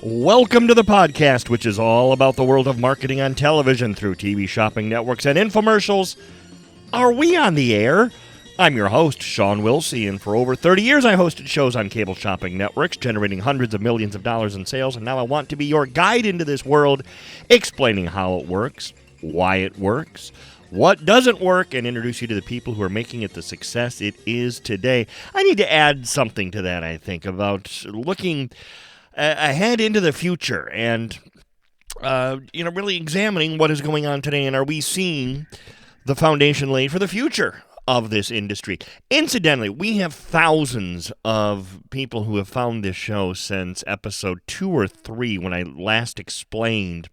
Welcome to the podcast, which is all about the world of marketing on television through TV shopping networks and infomercials. Are we on the air? I'm your host, Shawn Wilsey, and for over 30 years I hosted shows on cable shopping networks, generating hundreds of millions of dollars in sales, and now I want to be your guide into this world, explaining how it works, why it works, what doesn't work, and introduce you to the people who are making it the success it is today. I need to add something to that, I think, about looking ahead into the future and, really examining what is going on today, and are we seeing the foundation laid for the future of this industry. Incidentally, we have thousands of people who have found this show since episode 2 or 3 when I last explained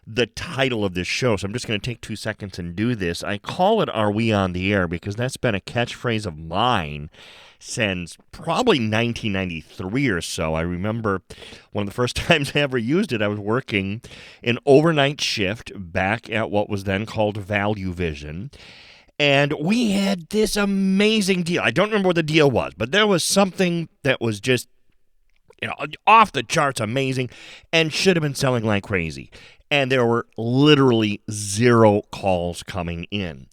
the title of this show. So I'm just going to take 2 seconds and do this. I call it Are We on the Air? Because that's been a catchphrase of mine since probably 1993 or so. I remember one of the first times I ever used it, I was working an overnight shift back at what was then called Value Vision. And we had this amazing deal. I don't remember what the deal was, but there was something that was just, off the charts amazing and should have been selling like crazy. And there were literally 0 calls coming in.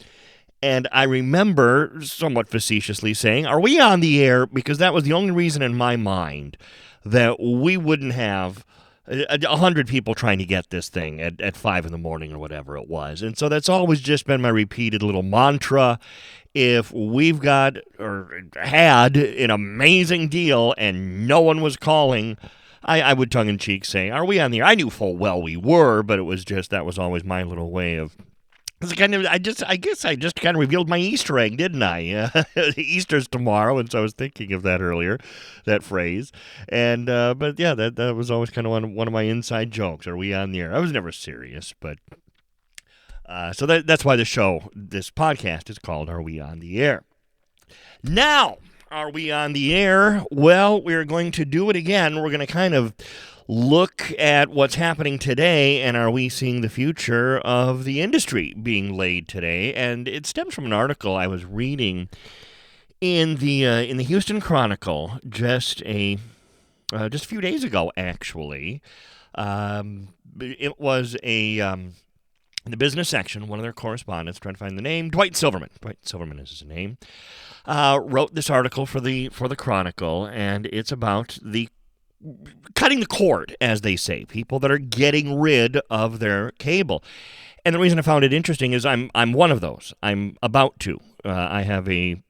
And I remember somewhat facetiously saying, are we on the air? Because that was the only reason in my mind that we wouldn't have 100 people trying to get this thing at 5 in the morning or whatever it was. And so that's always just been my repeated little mantra. If we've got or had an amazing deal and no one was calling, I would tongue-in-cheek say, are we on the air? I knew full well we were, but it was just, that was always my little way of, I guess I just kind of revealed my Easter egg, didn't I? Easter's tomorrow, and so I was thinking of that earlier, that phrase. And but yeah, that was always kind of one of my inside jokes. Are we on the air? I was never serious, but so that's why this podcast is called Are We on the Air? Now, are we on the air? Well, we're going to do it again. We're going to kind of look at what's happening today, and are we seeing the future of the industry being laid today? And it stems from an article I was reading in the Houston Chronicle just a few days ago, actually. It was in the business section, one of their correspondents, trying to find the name, Dwight Silverman is his name, wrote this article for the Chronicle, and it's about the cutting the cord, as they say, people that are getting rid of their cable. And the reason I found it interesting is I'm one of those. I'm about to. I have a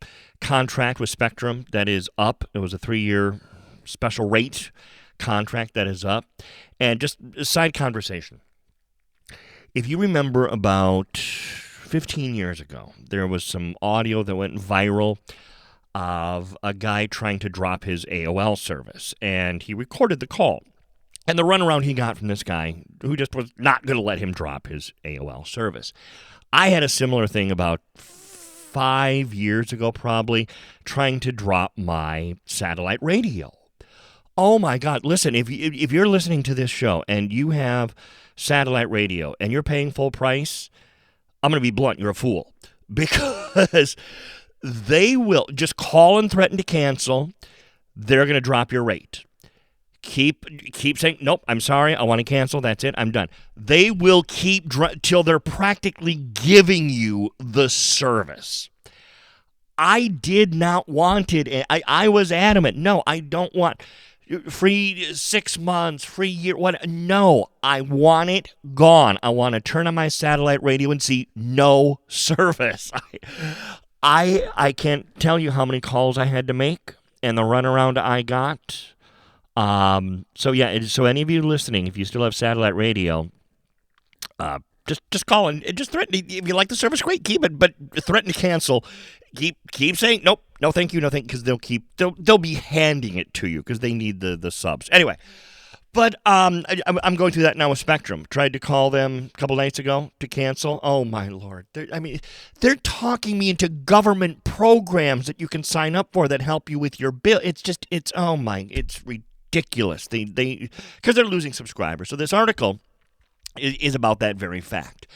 contract with Spectrum that is up. It was a 3-year special rate contract that is up. And just a side conversation. If you remember about 15 years ago, there was some audio that went viral of a guy trying to drop his AOL service, and he recorded the call. And the runaround he got from this guy, who just was not going to let him drop his AOL service. I had a similar thing about 5 years ago, probably, trying to drop my satellite radio. Oh my God, listen, if you're listening to this show and you have satellite radio and you're paying full price, I'm going to be blunt, you're a fool. Because they will just call and threaten to cancel. They're going to drop your rate. Keep saying, nope, I'm sorry, I want to cancel, that's it, I'm done. They will keep till they're practically giving you the service. I did not want it. I was adamant. No, I don't want free 6 months, free year, what? No, I want it gone. I want to turn on my satellite radio and see no service. I can't tell you how many calls I had to make and the runaround I got. So any of you listening, if you still have satellite radio, just call and just threaten. If you like the service, great, keep it, but threaten to cancel. Keep saying nope, no thank you, because they'll be handing it to you because they need the subs. Anyway. But I'm going through that now with Spectrum. Tried to call them a couple nights ago to cancel. Oh, my Lord. They're talking me into government programs that you can sign up for that help you with your bill. It's ridiculous. Because they're losing subscribers. So this article is about that very fact.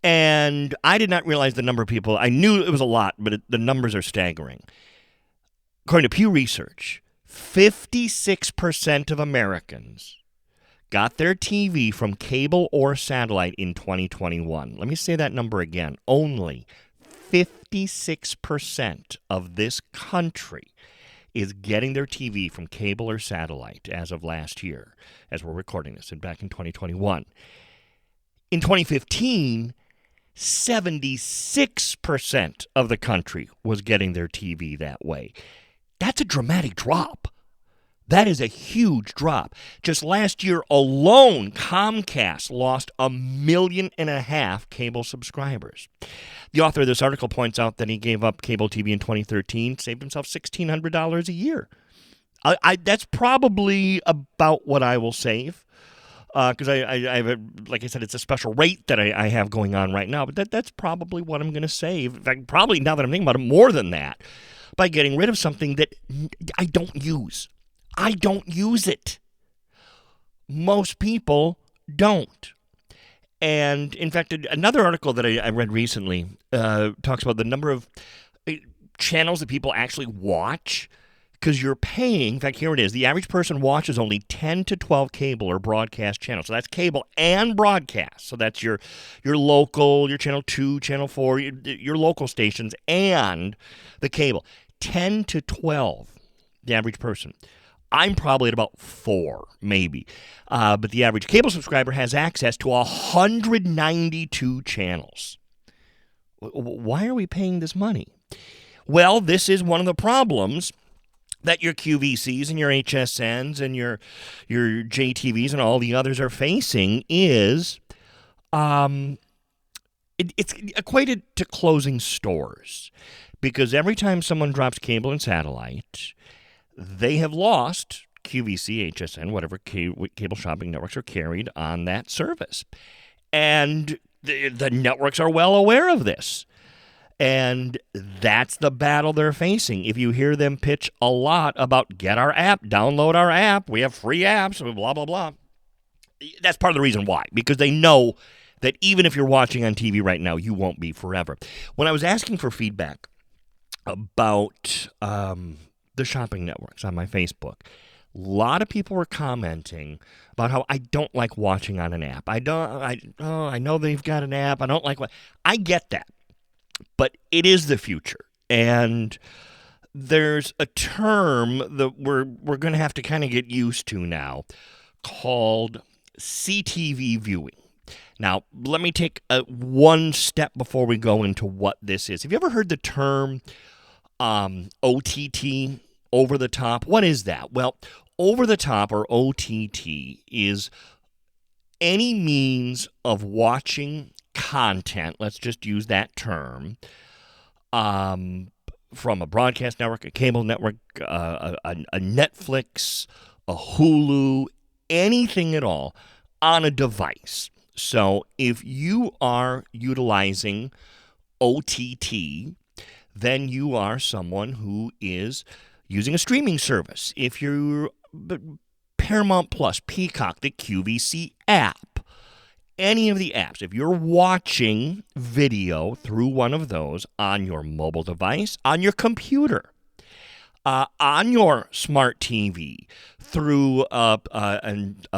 And I did not realize the number of people. I knew it was a lot, but the numbers are staggering. According to Pew Research, 56% of Americans got their TV from cable or satellite in 2021. Let me say that number again. Only 56% of this country is getting their TV from cable or satellite as of last year, as we're recording this, and back in 2021. In 2015, 76% of the country was getting their TV that way. That's a dramatic drop. That is a huge drop. Just last year alone, Comcast lost 1.5 million cable subscribers. The author of this article points out that he gave up cable TV in 2013, saved himself $1,600 a year. That's probably about what I will save. Because I have, like I said, it's a special rate that I have going on right now. But that's probably what I'm going to save. In fact, probably now that I'm thinking about it, more than that, by getting rid of something that I don't use. I don't use it. Most people don't. And in fact, another article that I read recently talks about the number of channels that people actually watch. Because you're paying, in fact, here it is. The average person watches only 10 to 12 cable or broadcast channels. So that's cable and broadcast. So that's your local, your Channel 2, Channel 4, your local stations, and the cable. 10 to 12, the average person. I'm probably at about 4, maybe. But the average cable subscriber has access to 192 channels. Why are we paying this money? Well, this is one of the problems that your QVCs and your HSNs and your JTVs and all the others are facing is it's equated to closing stores. Because every time someone drops cable and satellite, they have lost QVC, HSN, whatever cable shopping networks are carried on that service. And the networks are well aware of this. And that's the battle they're facing. If you hear them pitch a lot about get our app, download our app, we have free apps, blah, blah, blah. That's part of the reason why. Because they know that even if you're watching on TV right now, you won't be forever. When I was asking for feedback about the shopping networks on my Facebook, a lot of people were commenting about how I don't like watching on an app. I know they've got an app. I don't like what. I get that. But it is the future, and there's a term that we're going to have to kind of get used to now called CTV viewing. Now, let me take one step before we go into what this is. Have you ever heard the term OTT, over the top? What is that? Well, over the top, or OTT, is any means of watching content, let's just use that term, from a broadcast network, a cable network, a Netflix, a Hulu, anything at all on a device. So if you are utilizing OTT, then you are someone who is using a streaming service. If you're Paramount Plus, Peacock, the QVC app, any of the apps, if you're watching video through one of those on your mobile device, on your computer, on your smart TV, through a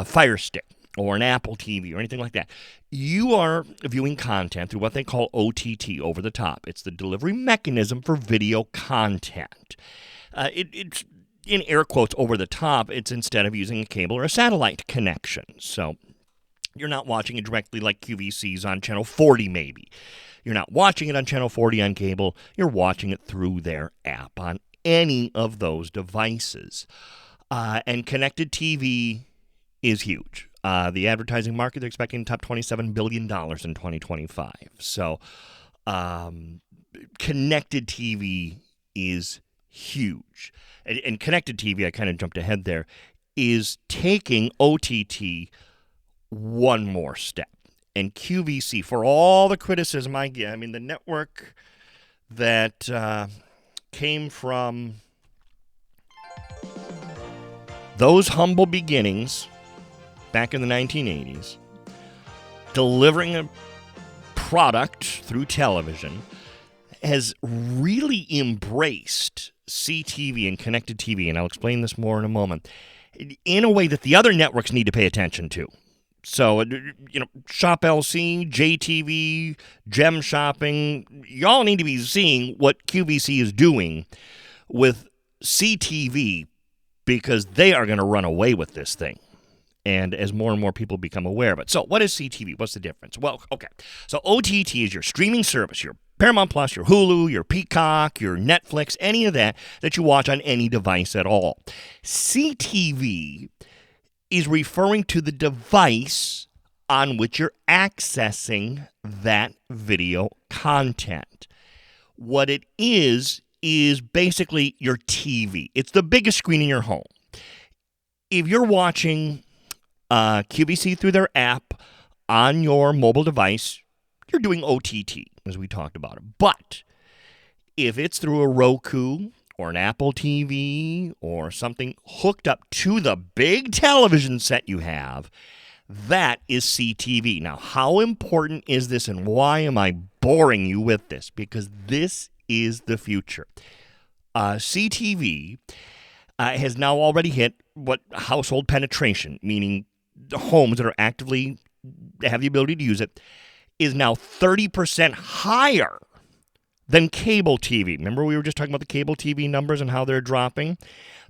Fire Stick or an Apple TV or anything like that, you are viewing content through what they call OTT, over the top. It's the delivery mechanism for video content. It's in air quotes over the top. It's instead of using a cable or a satellite connection. So you're not watching it directly like QVC's on Channel 40, maybe. You're not watching it on Channel 40 on cable. You're watching it through their app on any of those devices. And connected TV is huge. The advertising market, they're expecting top $27 billion in 2025. So connected TV is huge. And connected TV, I kind of jumped ahead there, is taking OTT one more step. And QVC, for all the criticism I get, I mean, the network that came from those humble beginnings back in the 1980s, delivering a product through television, has really embraced CTV and connected TV, and I'll explain this more in a moment. in a way that the other networks need to pay attention to. So, Shop LC, JTV, Gem Shopping, y'all need to be seeing what QVC is doing with CTV, because they are going to run away with this thing. And as more and more people become aware of it. So what is CTV? What's the difference? Well, okay. So OTT is your streaming service, your Paramount Plus, your Hulu, your Peacock, your Netflix, any of that you watch on any device at all. CTV is referring to the device on which you're accessing that video content. What it is basically your TV. It's the biggest screen in your home. If you're watching QVC through their app on your mobile device, you're doing OTT, as we talked about it. But if it's through a Roku or an Apple TV or something hooked up to the big television set you have, that is CTV. Now, how important is this, and why am I boring you with this? Because this is the future. CTV has now already hit what household penetration, meaning the homes that are actively have the ability to use it, is now 30% higher than cable TV. Remember we were just talking about the cable TV numbers and how they're dropping?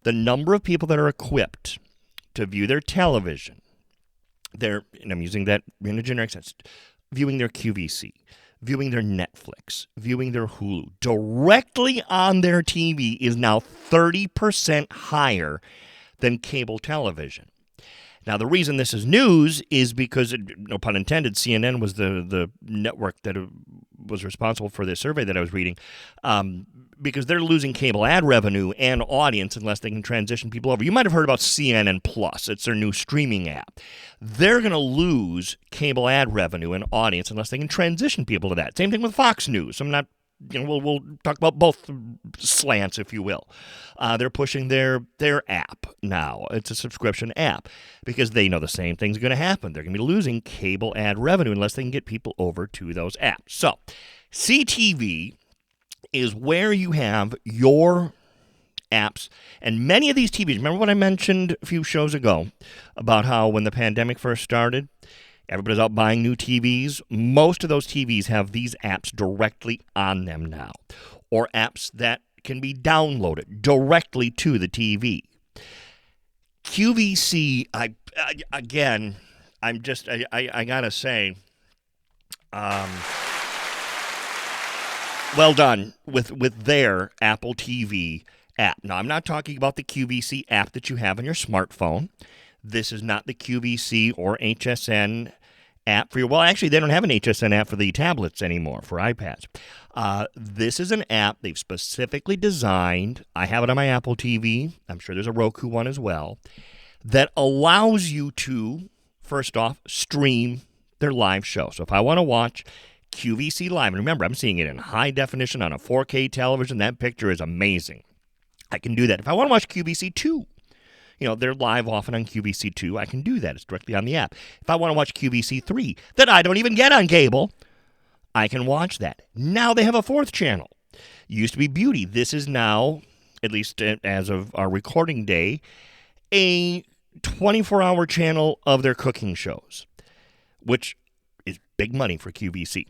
The number of people that are equipped to view their television, and I'm using that in a generic sense, viewing their QVC, viewing their Netflix, viewing their Hulu directly on their TV is now 30% higher than cable television. Now, the reason this is news is because, no pun intended, CNN was the network that was responsible for this survey that I was reading, because they're losing cable ad revenue and audience unless they can transition people over. You might have heard about CNN Plus. It's their new streaming app. They're going to lose cable ad revenue and audience unless they can transition people to that. Same thing with Fox News. I'm not, we'll talk about both slants, if you will. They're pushing their app now. It's a subscription app because they know the same thing's going to happen. They're going to be losing cable ad revenue unless they can get people over to those apps. So, CTV is where you have your apps, and many of these TVs, remember what I mentioned a few shows ago about how when the pandemic first started, everybody's out buying new TVs. Most of those TVs have these apps directly on them now, or apps that can be downloaded directly to the TV. QVC, I gotta say, well done with their Apple TV app. Now, I'm not talking about the QVC app that you have on your smartphone. This is not the QVC or HSN app for your, well, actually, they don't have an HSN app for the tablets anymore, for iPads. This is an app they've specifically designed. I have it on my Apple TV. I'm sure there's a Roku one as well, that allows you to, first off, stream their live show. So if I want to watch QVC Live, and remember, I'm seeing it in high definition on a 4K television. That picture is amazing. I can do that. If I want to watch QVC 2, they're live often on QVC 2. I can do that. It's directly on the app. If I want to watch QVC 3, that I don't even get on cable, I can watch that. Now they have a fourth channel. Used to be Beauty. This is now, at least as of our recording day, a 24-hour channel of their cooking shows, which is big money for QVC.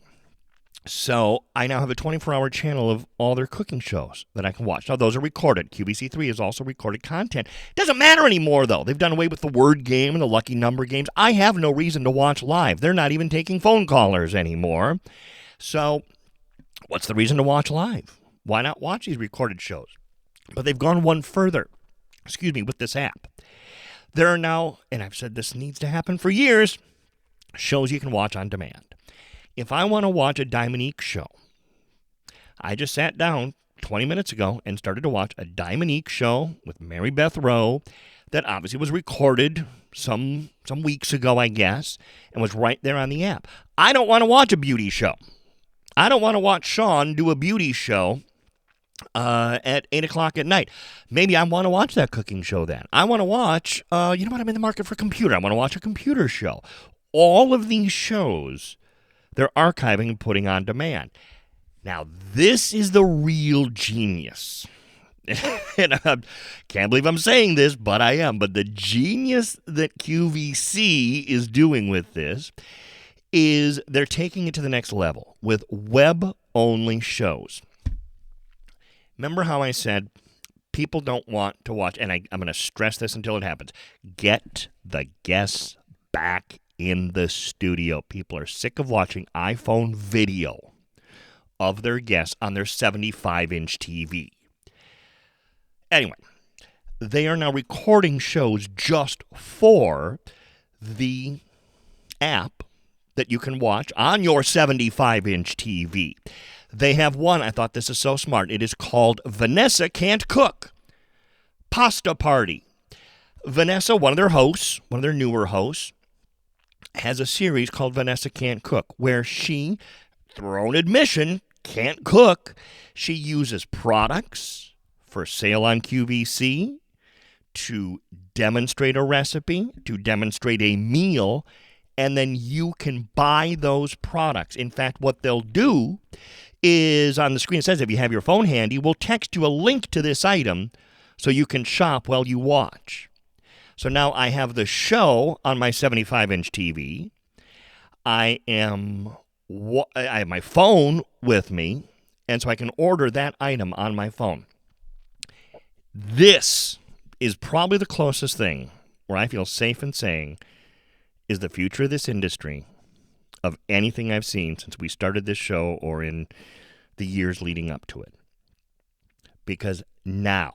So I now have a 24-hour channel of all their cooking shows that I can watch. Now, those are recorded. QVC3 is also recorded content. It doesn't matter anymore, though. They've done away with the word game and the lucky number games. I have no reason to watch live. They're not even taking phone callers anymore. So what's the reason to watch live? Why not watch these recorded shows? But they've gone one further, with this app. There are now, and I've said this needs to happen for years, shows you can watch on demand. If I want to watch a Dominique show, I just sat down 20 minutes ago and started to watch a Dominique show with Mary Beth Rowe that obviously was recorded some weeks ago, I guess, and was right there on the app. I don't want to watch a beauty show. I don't want to watch Shawn do a beauty show at 8 o'clock at night. Maybe I want to watch that cooking show then. I want to watch, I'm in the market for computer. I want to watch a computer show. All of these shows, they're archiving and putting on demand. Now, this is the real genius. And I can't believe I'm saying this, but I am. But the genius that QVC is doing with this is they're taking it to the next level with web-only shows. Remember how I said people don't want to watch, and I'm going to stress this until it happens, get the guests back in the studio. People are sick of watching iPhone video of their guests on their 75-inch TV. Anyway, they are now recording shows just for the app that you can watch on your 75-inch TV. They have one, I thought this is so smart. It is called Vanessa Can't Cook. Pasta Party. Vanessa, one of their hosts, one of their newer hosts, has a series called Vanessa Can't Cook, where she, through her own admission, can't cook. She uses products for sale on QVC to demonstrate a recipe, to demonstrate a meal, and then you can buy those products. In fact, what they'll do is on the screen, it says if you have your phone handy, we'll text you a link to this item so you can shop while you watch. So now I have the show on my 75-inch TV. I have my phone with me, and so I can order that item on my phone. This is probably the closest thing where I feel safe in saying is the future of this industry of anything I've seen since we started this show or in the years leading up to it. Because now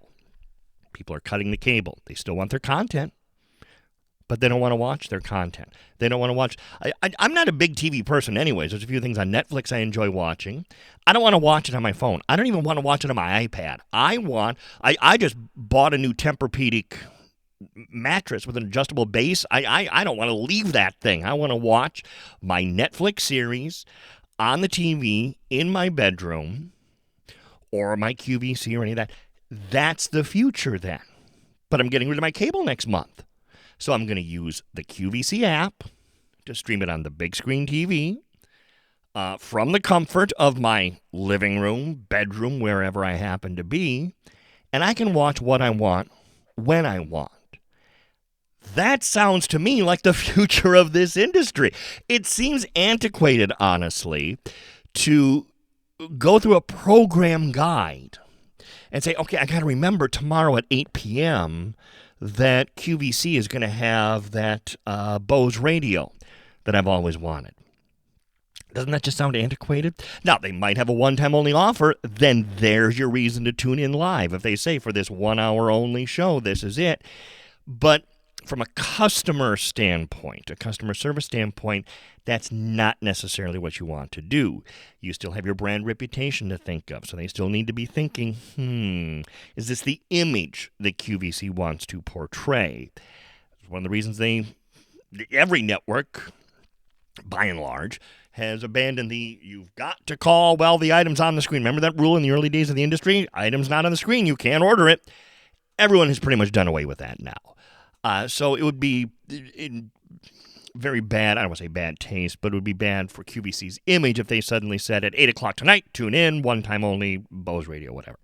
people are cutting the cable. They still want their content, but they don't want to watch their content. They don't want to watch. I'm not a big TV person anyways. There's a few things on Netflix I enjoy watching. I don't want to watch it on my phone. I don't even want to watch it on my iPad. I just bought a new Tempur-Pedic mattress with an adjustable base. I don't want to leave that thing. I want to watch my Netflix series on the TV in my bedroom or my QVC or any of that. That's the future then. But I'm getting rid of my cable next month. So I'm going to use the QVC app to stream it on the big screen TV from the comfort of my living room, bedroom, wherever I happen to be. And I can watch what I want when I want. That sounds to me like the future of this industry. It seems antiquated, honestly, to go through a program guide and say, okay, I got to remember tomorrow at 8 p.m. that QVC is going to have that Bose radio that I've always wanted. Doesn't that just sound antiquated? Now, they might have a one-time only offer. Then there's your reason to tune in live. If they say for this 1 hour only show, this is it. But from a customer standpoint, a customer service standpoint, that's not necessarily what you want to do. You still have your brand reputation to think of, so they still need to be thinking, is this the image that QVC wants to portray? It's one of the reasons every network, by and large, has abandoned you've got to call while the item's on the screen. Remember that rule in the early days of the industry? Item's not on the screen, you can't order it. Everyone has pretty much done away with that now. So it would be in very bad, I don't want to say bad taste, but it would be bad for QVC's image if they suddenly said at 8 o'clock tonight, tune in, one time only, Bose radio, whatever.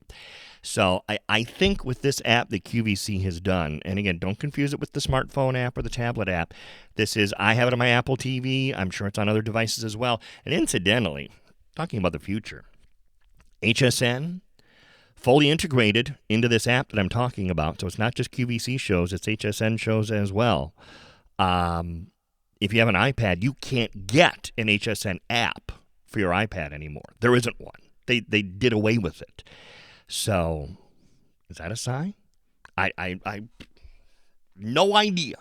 So I think with this app that QVC has done, and again, don't confuse it with the smartphone app or the tablet app. I have it on my Apple TV. I'm sure it's on other devices as well. And incidentally, talking about the future, HSN, fully integrated into this app that I'm talking about. So it's not just QVC shows, it's HSN shows as well. If you have an iPad, you can't get an HSN app for your iPad anymore. There isn't one. They did away with it. So is that a sign? I no idea.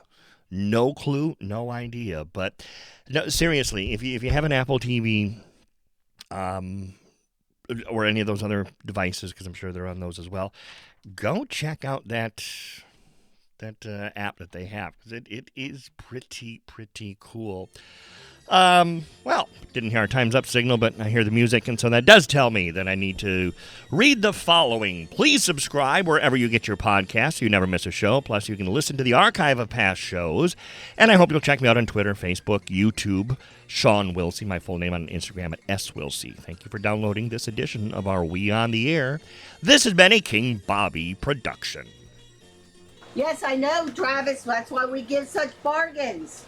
No clue, no idea. But no, seriously, if you have an Apple TV, or any of those other devices, because I'm sure they're on those as well, go check out that app that they have, because it is pretty cool. Well, didn't hear our time's up signal, but I hear the music, and so that does tell me that I need to read the following. Please subscribe wherever you get your podcasts so you never miss a show. Plus, you can listen to the archive of past shows. And I hope you'll check me out on Twitter, Facebook, YouTube, Shawn Wilsey, my full name on Instagram at swilsey. Thank you for downloading this edition of our We on the Air. This has been a King Bobby production. Yes, I know, Travis. That's why we give such bargains.